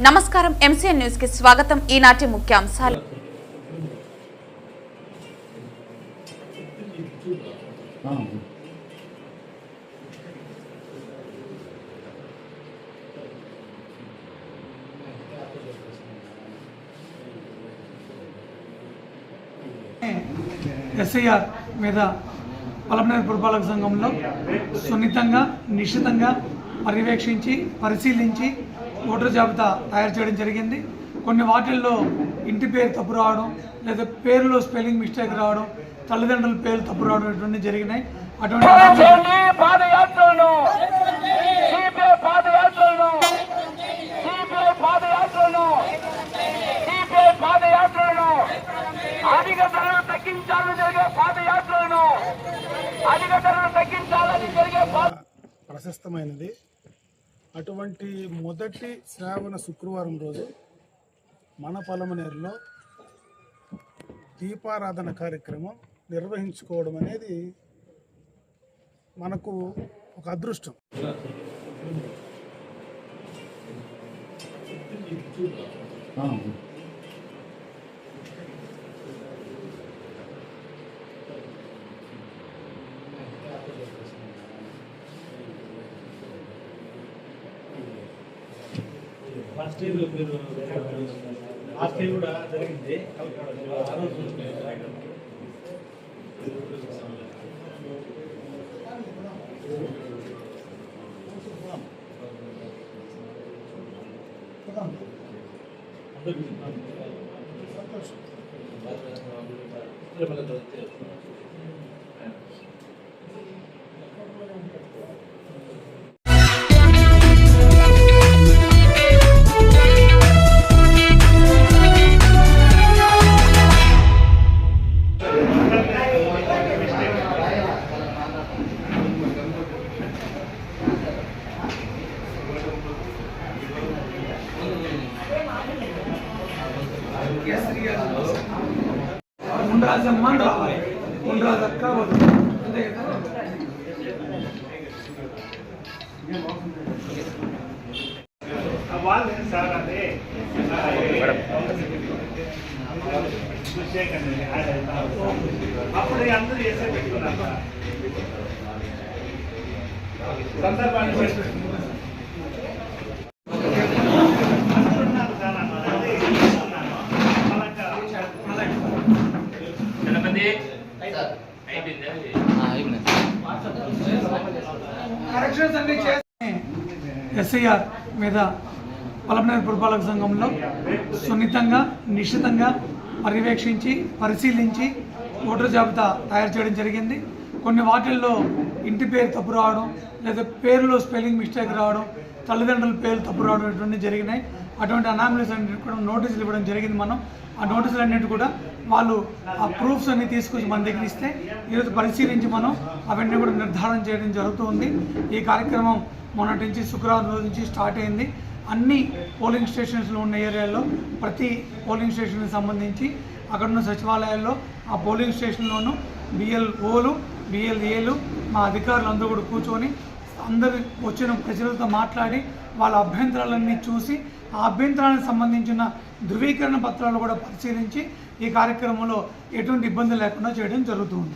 నమస్కారం MCN news కి స్వాగతం। ఈనాటి ముఖ్యాంశాలు। ఎస్ఐఆర్ మీద పలమనేరు పురపాలక సంఘంలో సున్నితంగా నిశితంగా పర్యవేక్షించి పరిశీలించి ఓటర్ జాబితా తయారు చేయడం జరిగింది। కొన్ని వాటిల్లో ఇంటి పేరు తప్పు రావడం లేదా పేరులో స్పెల్లింగ్ మిస్టేక్ రావడం, తల్లిదండ్రుల పేర్లు తప్పు రావడం ఇటువంటి జరిగినాయి। అటువంటి ప్రశస్తమైనది। అటువంటి మొదటి శ్రావణ శుక్రవారం రోజు మన పలమనేరులో దీపారాధన కార్యక్రమం నిర్వహించుకోవడం అనేది మనకు ఒక అదృష్టం। లాస్ట్ ఇయర్ కూడా జరిగింది। ఉండాల్సమ్మని రావాలి, ఉండాలక్క అంతే కదా। అప్పుడు అందరూ చేసే పెట్టుకున్నారు సందర్భాన్ని కరెక్షన్స్ అన్ని చేసి ఎస్ఐఆర్ మీద పలమనేరు పురపాలక సంఘంలో సున్నితంగా నిశితంగా పర్యవేక్షించి పరిశీలించి ఓటర్ జాబితా తయారు చేయడం జరిగింది। కొన్ని వాటిల్లో ఇంటి పేరు తప్పు రావడం లేదా పేరులో స్పెల్లింగ్ మిస్టేక్ రావడం, తల్లిదండ్రుల పేర్లు తప్పు రావడం ఇటువంటి జరిగినాయి। అటువంటి అనామలీస్ అన్నిటి కూడా నోటీసులు ఇవ్వడం జరిగింది। మనం ఆ నోటీసులు అన్నిటి కూడా వాళ్ళు ఆ ప్రూఫ్స్ అన్ని తీసుకొచ్చి మన దగ్గర ఇస్తే ఈరోజు పరిశీలించి మనం అవన్నీ కూడా నిర్ధారణ చేయడం జరుగుతుంది। ఈ కార్యక్రమం మొన్నటి నుంచి శుక్రవారం రోజు నుంచి స్టార్ట్ అయింది। అన్ని పోలింగ్ స్టేషన్స్లో ఉన్న ఏరియాల్లో ప్రతి పోలింగ్ స్టేషన్కి సంబంధించి అక్కడున్న సచివాలయాల్లో ఆ పోలింగ్ స్టేషన్లోనూ బిఎల్ఓలు బిఎల్ఏలు మా అధికారులు అందరూ కూడా కూర్చొని అందరు వచ్చిన ప్రజలతో మాట్లాడి వాళ్ళ అభ్యంతరాలన్నీ చూసి ఆ అభ్యంతరాలకు సంబంధించిన ధృవీకరణ పత్రాలు కూడా పరిశీలించి ఈ కార్యక్రమంలో ఎటువంటి ఇబ్బంది లేకుండా చేయడం జరుగుతుంది।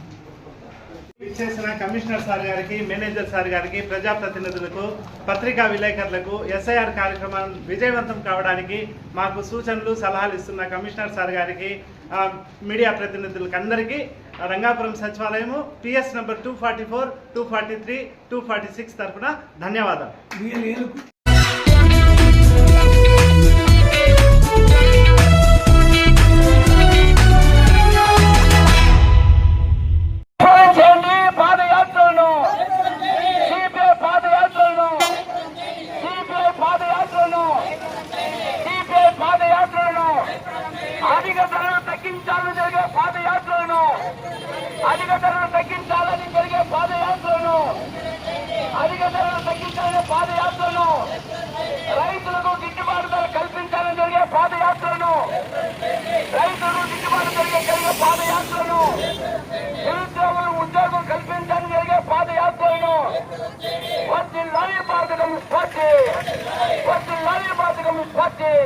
చేసిన కమిషనర్ సార్ గారికి, మేనేజర్ సార్ గారికి, ప్రజాప్రతినిధులకు, పత్రికా విలేకరులకు ఎస్ఐఆర్ కార్యక్రమం విజయవంతం కావడానికి మాకు సూచనలు సలహాలు ఇస్తున్న కమిషనర్ సార్ గారికి, మీడియా ప్రతినిధులకు అందరికీ రంగాపురం సచివాలయము PS నంబర్ 244, 243, 246 తరఫున ధన్యవాదాలు। అధిక ధరలు తగ్గించాలని జరిగే పాదయాత్రలను రైతులకు గిట్టుబాటు ధర కల్పించాలని జరిగే పాదయాత్రను పాదయాత్రను నిరుద్యోగులు ఉద్యోగం కల్పించాలని జరిగే పాదయాత్రను వర్ధిల్లాలి భారత కమ్యూనిస్ట్ పార్టీ పార్టీ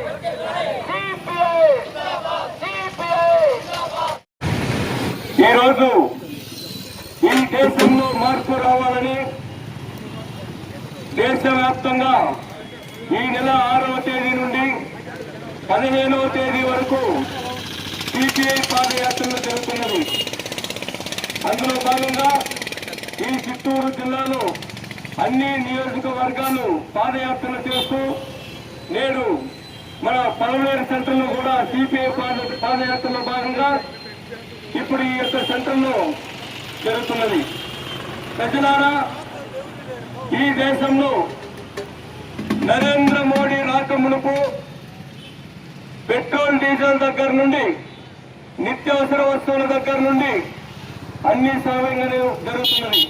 సిపిఐ ఈరోజు ఈ దేశంలో మార్పు రావాలని దేశవ్యాప్తంగా ఈ నెల 6వ తేదీ నుండి 15వ తేదీ వరకు సిపిఐ పాదయాత్రలు జరుగుతున్నది. అందులో భాగంగా ఈ చిత్తూరు జిల్లాలో అన్ని నియోజకవర్గాలు పాదయాత్రలు చేస్తూ నేడు మన పలమనేరు సెంటర్లో కూడా సిపిఐ పాదయాత్రలో భాగంగా ఇప్పుడు ఈ యొక్క సెంటర్లో జరుగుతున్నది. ప్రజలారా, ఈ దేశంలో నరేంద్ర మోడీ రాకమునుపు పెట్రోల్ డీజిల్ దగ్గర నుండి నిత్యావసర వస్తువుల దగ్గర నుండి అన్ని సౌకర్యంగానే జరుగుతున్నది.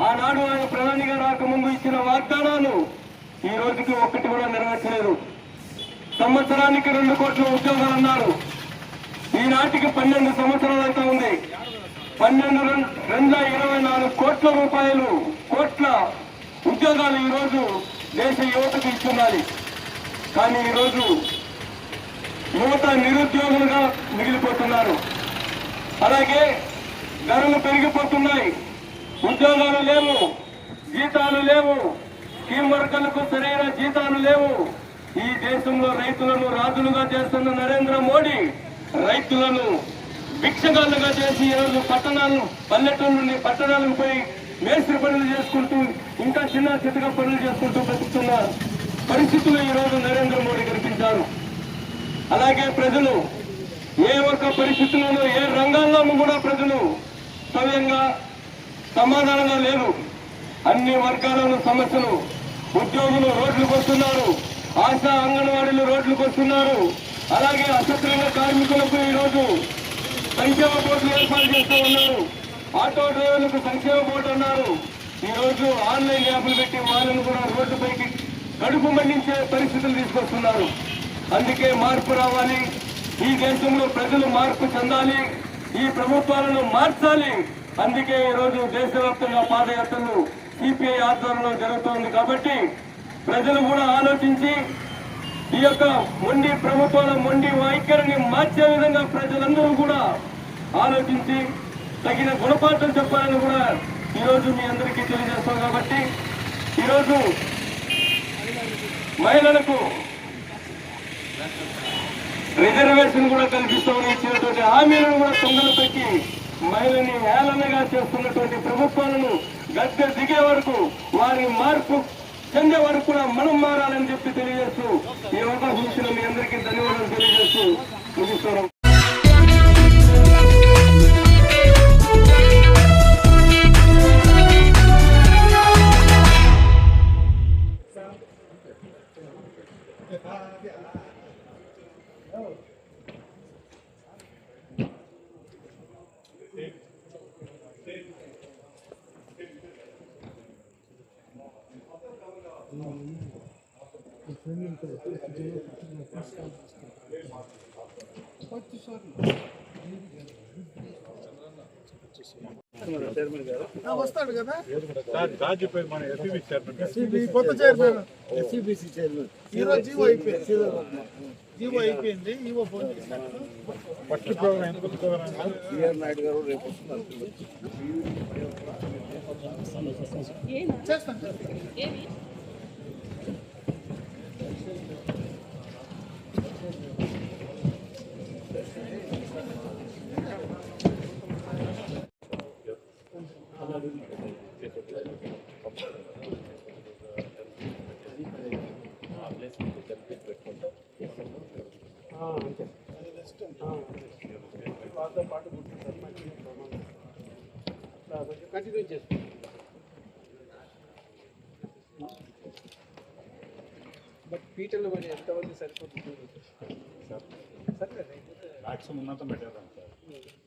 ఆనాడు ఆయన ప్రధానిగా రాకముందు ఇచ్చిన వాగ్దానాలు ఈ రోజుకి ఒక్కటి కూడా నెరవేర్చలేదు. సంవత్సరానికి 2 కోట్ల ఉద్యోగాలు అన్నారు. ఈనాటికి 12 సంవత్సరాలు అయితే ఉంది. 12,224 కోట్ల రూపాయలు కోట్ల ఉద్యోగాలు ఈరోజు దేశ యువతకు ఇస్తున్నారు. కానీ ఈరోజు యువత నిరుద్యోగులుగా మిగిలిపోతున్నారు. అలాగే ధరలు పెరిగిపోతున్నాయి, ఉద్యోగాలు లేవు, జీతాలు లేవు, స్కీమ్ వర్కర్లకు సరైన జీతాలు లేవు. ఈ దేశంలో రైతులను రాజులుగా చేస్తున్న నరేంద్ర మోడీ రైతులను భిక్షగాళ్ళుగా చేసి ఈరోజు పల్లెటూరు నుండి పట్టణాలకు పోయి మేస్త్రి పనులు చేసుకుంటూ ఇంకా చిన్నగా పనులు చేసుకుంటూ బతుకుతున్న పరిస్థితులు ఈరోజు నరేంద్ర మోడీ కనిపించారు. అలాగే ప్రజలు ఏ ఒక్క పరిస్థితుల్లోనూ ఏ రంగాల్లోనూ కూడా ప్రజలు సవ్యంగా సమాధానంగా లేరు. అన్ని వర్గాలను సమస్యలు. ఉద్యోగులు రోడ్లకు వస్తున్నారు, ఆశా అంగన్వాడీలు రోడ్లకు వస్తున్నారు. అలాగే అసక్రంగా కార్మికులకు ఈరోజు సంక్షేమ బోర్డులు ఏర్పాటు చేస్తూ ఉన్నారు. ఆటో డ్రైవర్లకు సంక్షేమ బోర్డు అన్నారు. ఈరోజు ఆన్లైన్ యాప్లు పెట్టి వాళ్ళను కూడా రోడ్డుపైకి కడుపు మండించే పరిస్థితులు తీసుకొస్తున్నారు. అందుకే మార్పు రావాలి. ఈ దేశంలో ప్రజలు మార్పు చెందాలి, ఈ ప్రభుత్వాలను మార్చాలి. అందుకే ఈరోజు దేశవ్యాప్తంగా పాదయాత్రలు సిపిఐ ఆధ్వర్యంలో జరుగుతోంది. కాబట్టి ప్రజలు కూడా ఆలోచించి ఈ యొక్క మొండి ప్రభుత్వాల మొండి వైఖరిని మార్చే విధంగా ప్రజలందరూ కూడా ఆలోచించి తగిన గుణపాఠం చెప్పాలని కూడా ఈరోజు మీ అందరికీ తెలియజేస్తాం. కాబట్టి ఈరోజు మహిళలకు రిజర్వేషన్ కూడా కల్పిస్తామని ఇచ్చినటువంటి హామీలను కూడా తొందరలు పెట్టి మహిళని హేళనగా చేస్తున్నటువంటి ప్రభుత్వాలను గద్దె దిగే వరకు వారి మార్పు చెందే వరకు కూడా మనం మారాలని చెప్పి తెలియజేస్తూ ఈ అవకాశం ఇచ్చిన మీ అందరికీ ధన్యవాదాలు తెలియజేస్తూ ముగిస్తున్నాం. వస్తాడు కదా కొత్త చైర్మన్ ఎస్సీబీసీ చైర్మన్ ఈరోజు జీవో అయిపోయింది. ఈవో ఫోన్ చేశారు. ఫస్ట్ ప్రోగ్రామ్ బిఆర్ నాయుడు గారు రేపు చేస్తాను. కంటిన్యూ చేస్తాం. బట్ పీటర్లు మరి ఎంతమంది సరిపోతుంది? మ్యాక్సిమం ఉన్నంత పెట్టేద్దాం సార్,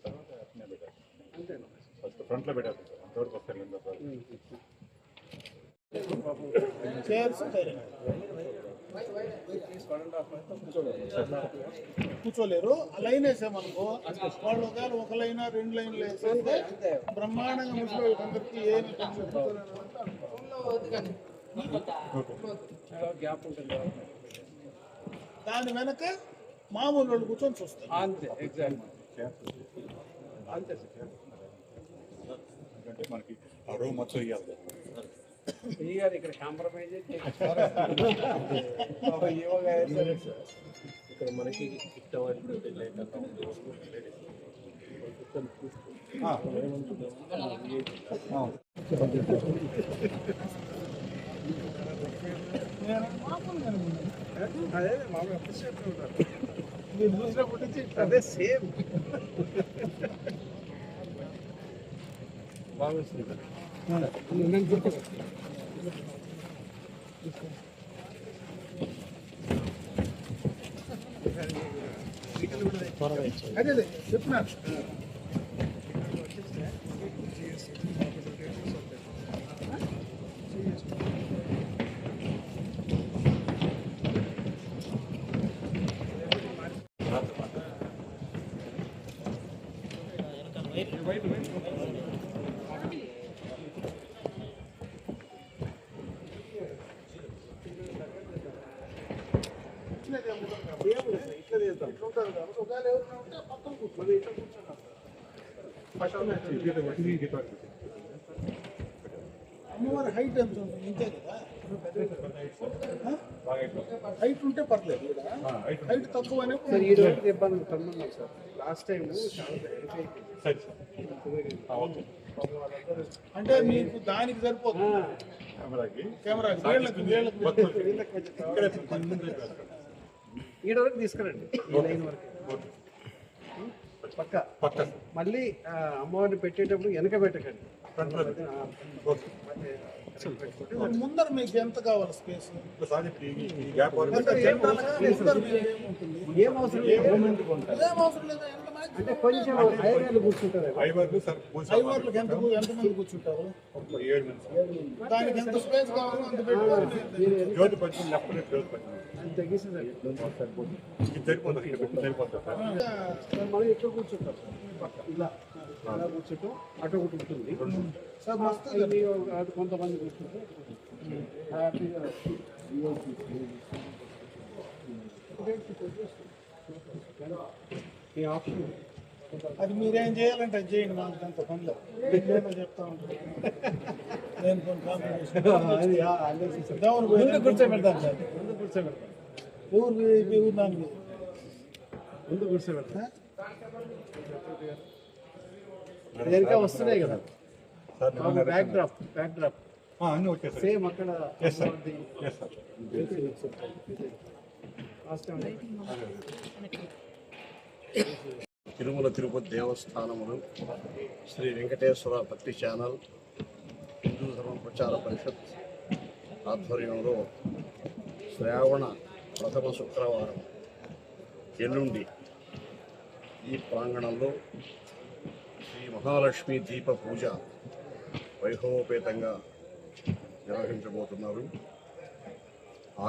తర్వాత అట్నే పెట్టారు. అంతేనా? ఫస్ట్ ఫ్రంట్లో పెట్టేద్దాం సార్, అంతవరకు వస్తారు లేదా సార్. కూర్చోలేరు. లైన్ వేసామనుకో, వాళ్ళు ఒకవేళ ఒక లైన్ 2 లైన్లు వేసేస్తే బ్రహ్మాండంగా ముసలి అందరికీ ఏమి గ్యాప్ ఉంటుంది. దాని వెనక మామూలు వాళ్ళు కూర్చొని చూస్తారు. అంతే ఎగ్జాక్ట్. అంటే మనకి అరువు మొత్తం ఇవ్వాలి. ఇక్కడ కాంప్రమైజ్ ఇక్కడ మనకి ఇష్టమైన అదే మామూలు మీరు చూసినప్పటి నుంచి అదే సేమ్ బాగుంది. అదే చెప్తున్నారు. అమ్మవారి హైట్ ఎంత ఉంటుంది? ఇంతే కదా, హైట్ ఉంటే పర్లేదు. హైట్ తక్కువనే ఇబ్బంది సార్. లాస్ట్ టైం అంటే మీకు దానికి సరిపోతుంది. కెమెరాకి ఈడ వరకు తీసుకురండి, ఈ లైన్ వరకు పక్క. మళ్ళీ అమ్మవారిని పెట్టేటప్పుడు వెనక పెట్టకండి. ముందర మీకు ఎంత కావాలి స్పేస్? ఏం అవసరం లేదు, అంటే కొంచెం ఐవర్లు కూర్చుంటారు. ఐవర్లకు ఎంతమంది కూర్చుంటారు? దానికి ఎంత స్పేస్ కావాలో అంత పెట్టుకోవాలి. మనం ఎక్కడ కూర్చుంటాం, ఇలా అలా కూర్చుంటాం. అటు ఒకటి ఉంటుంది సార్, మస్తు అటు కొంతమంది కూర్చుంటారు హ్యాపీగా. ఈ ఆప్షన్ అది మీరేం చేయాలంటే అది చేయండి. మాకు అంత పనిలో చెప్తా ఉంటాను. నేను కొన్ని కాంపిటీషన్ కూర్చోబెడతాను సార్. ముందు కూర్చోబెడతాం, ఊరు నాలుగు ముందు కూర్చోబెడతాం. వెనక వస్తున్నాయి కదా బ్యాక్ డ్రాప్ అన్నీ వచ్చేసాయి. సేమ్ అక్కడ తిరుమల తిరుపతి దేవస్థానములు, శ్రీ వెంకటేశ్వర భక్తి ఛానల్, హిందూ ధర్మ ప్రచార పరిషత్ ఆధ్వర్యంలో శ్రావణ ప్రథమ శుక్రవారం ఎల్లుండి ఈ ప్రాంగణంలో శ్రీ మహాలక్ష్మి దీప పూజ వైభవోపేతంగా నిర్వహించబోతున్నారు.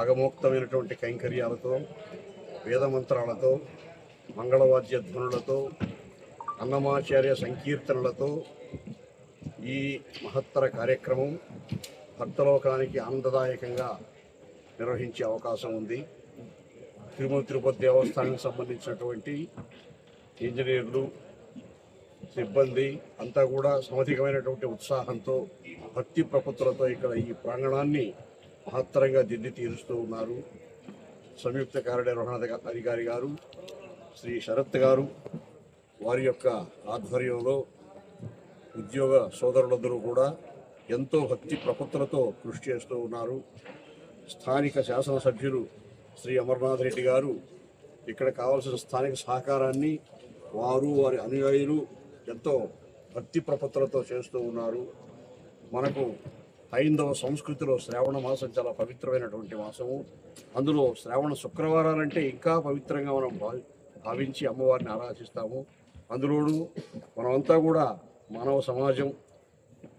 ఆగమోక్తమైనటువంటి కైంకర్యాలతో, వేదమంత్రాలతో, మంగళవాద్య ధ్వనులతో, అన్నమాచార్య సంకీర్తనలతో ఈ మహత్తర కార్యక్రమం భక్తలోకానికి ఆనందదాయకంగా నిర్వహించే అవకాశం ఉంది. తిరుమల తిరుపతి దేవస్థానానికి సంబంధించినటువంటి ఇంజనీర్లు, సిబ్బంది అంతా కూడా సమధికమైనటువంటి ఉత్సాహంతో, భక్తి ప్రపత్తులతో ఇక్కడ ఈ ప్రాంగణాన్ని మహత్తరంగా దిద్ది తీరుస్తూ ఉన్నారు. సంయుక్త కార్యనిర్వహణాధికారి గారు శ్రీ శరత్ గారు, వారి యొక్క ఆధ్వర్యంలో ఉద్యోగ సోదరులందరూ కూడా ఎంతో భక్తి ప్రపత్తులతో కృషి చేస్తూ ఉన్నారు. స్థానిక శాసనసభ్యులు శ్రీ అమర్నాథ్ రెడ్డి గారు ఇక్కడ కావాల్సిన స్థానిక సహకారాన్ని వారు, వారి అనుయాయులు ఎంతో భక్తి ప్రపత్తులతో చేస్తూ ఉన్నారు. మనకు హైందవ సంస్కృతిలో శ్రావణ మాసం చాలా పవిత్రమైనటువంటి మాసము. అందులో శ్రావణ శుక్రవారాలంటే ఇంకా పవిత్రంగా మనం భావించి అమ్మవారిని ఆరాధిస్తాము. అందులోనూ మనమంతా కూడా మానవ సమాజం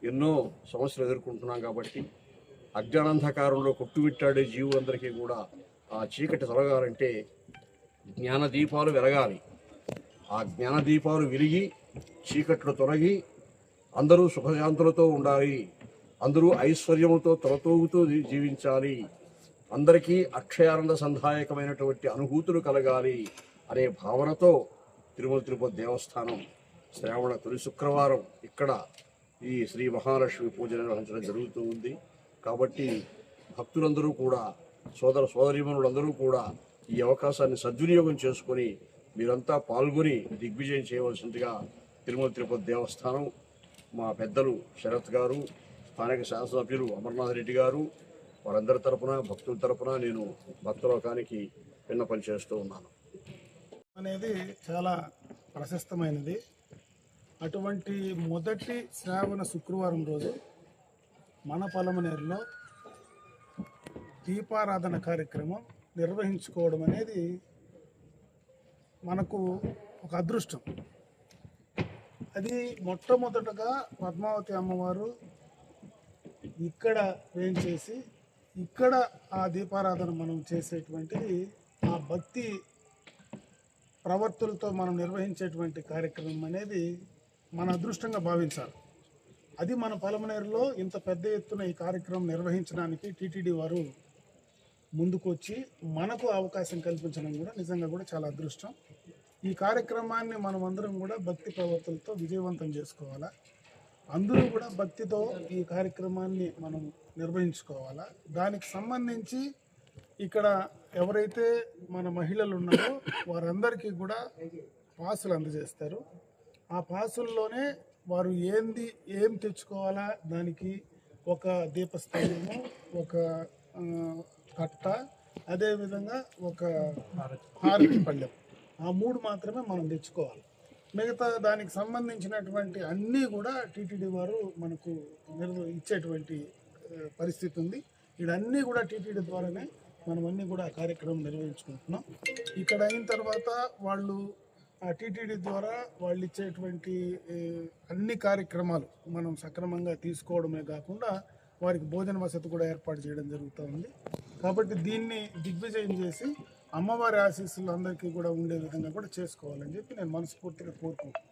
ఎన్నో సమస్యలు ఎదుర్కొంటున్నాం కాబట్టి అజ్ఞానాంధకారంలో కొట్టుమిట్టాడే జీవులందరికీ కూడా ఆ చీకటి తొలగాలంటే జ్ఞానదీపాలు వెలగాలి. ఆ జ్ఞానదీపాలు వెలిగి చీకట్లు తొలగి అందరూ సుఖశాంతులతో ఉండాలి, అందరూ ఐశ్వర్యముతో తొలతూగుతూ జీవించాలి అందరికీ అక్షయానంద సంధాయకమైనటువంటి అనుభూతులు కలగాలి అనే భావనతో తిరుమల తిరుపతి దేవస్థానం శ్రావణ తొలి శుక్రవారం ఇక్కడ ఈ శ్రీ మహాలక్ష్మి పూజ నిర్వహించడం జరుగుతూ ఉంది. కాబట్టి భక్తులందరూ కూడా సోదరీమణులందరూ కూడా ఈ అవకాశాన్ని సద్వినియోగం చేసుకొని మీరంతా పాల్గొని దిగ్విజయం చేయవలసిందిగా తిరుమల తిరుపతి దేవస్థానం మా పెద్దలు శరత్ గారు, స్థానిక శాసనసభ్యులు అమర్నాథ్ రెడ్డి గారు, వారందరి తరపున భక్తుల తరపున నేను భక్తలోకానికి విన్నపం చేస్తూ ఉన్నాను. అనేది చాలా ప్రశస్తమైనది. అటువంటి మొదటి శ్రావణ శుక్రవారం రోజు మన పలమనేరులో దీపారాధన కార్యక్రమం నిర్వహించుకోవడం అనేది మనకు ఒక అదృష్టం. అది మొట్టమొదటగా పద్మావతి అమ్మవారు ఇక్కడ వేయించేసి ఇక్కడ ఆ దీపారాధన మనం చేసేటువంటిది ఆ భక్తి ప్రవర్తులతో మనం నిర్వహించేటువంటి కార్యక్రమం అనేది మన అదృష్టంగా భావించాలి. అది మన పలమనేరులో ఇంత పెద్ద ఎత్తున ఈ కార్యక్రమం నిర్వహించడానికి టీటీడీ వారు ముందుకు వచ్చి మనకు అవకాశం కల్పించడం కూడా నిజంగా కూడా చాలా అదృష్టం. ఈ కార్యక్రమాన్ని మనం అందరం కూడా భక్తి ప్రవర్తనతో విజయవంతం చేసుకోవాలా. అందరూ కూడా భక్తితో ఈ కార్యక్రమాన్ని మనం నిర్వహించుకోవాలా. దానికి సంబంధించి ఇక్కడ ఎవరైతే మన మహిళలు ఉన్నారో వారందరికీ కూడా పాసులు అందజేస్తారు. ఆ పాసుల్లోనే వారు ఏం తెచ్చుకోవాలా, దానికి ఒక దీపస్తంభము, ఒక కట్ట, అదేవిధంగా ఒక హారతి పళ్ళెం, ఆ 3 మాత్రమే మనం తెచ్చుకోవాలి. మిగతా దానికి సంబంధించినటువంటి అన్నీ కూడా టీటీడీ వారు మనకు ఇచ్చేటువంటి పరిస్థితి ఉంది. ఇవన్నీ కూడా టీటీడీ ద్వారానే మనం అన్నీ కూడా కార్యక్రమం నిర్వహించుకుంటున్నాం. ఇక్కడ అయిన తర్వాత వాళ్ళు ఆ టీటీడీ ద్వారా వాళ్ళు ఇచ్చేటువంటి అన్ని కార్యక్రమాలు మనం సక్రమంగా తీసుకోవడమే కాకుండా వారికి భోజన వసతి కూడా ఏర్పాటు చేయడం జరుగుతూ ఉంది. కాబట్టి దీన్ని దిగ్విజయం చేసి అమ్మవారి ఆశీస్సులు అందరికీ కూడా ఉండే విధంగా కూడా చేసుకోవాలని చెప్పి నేను మనస్ఫూర్తిగా కోరుకుంటున్నాను.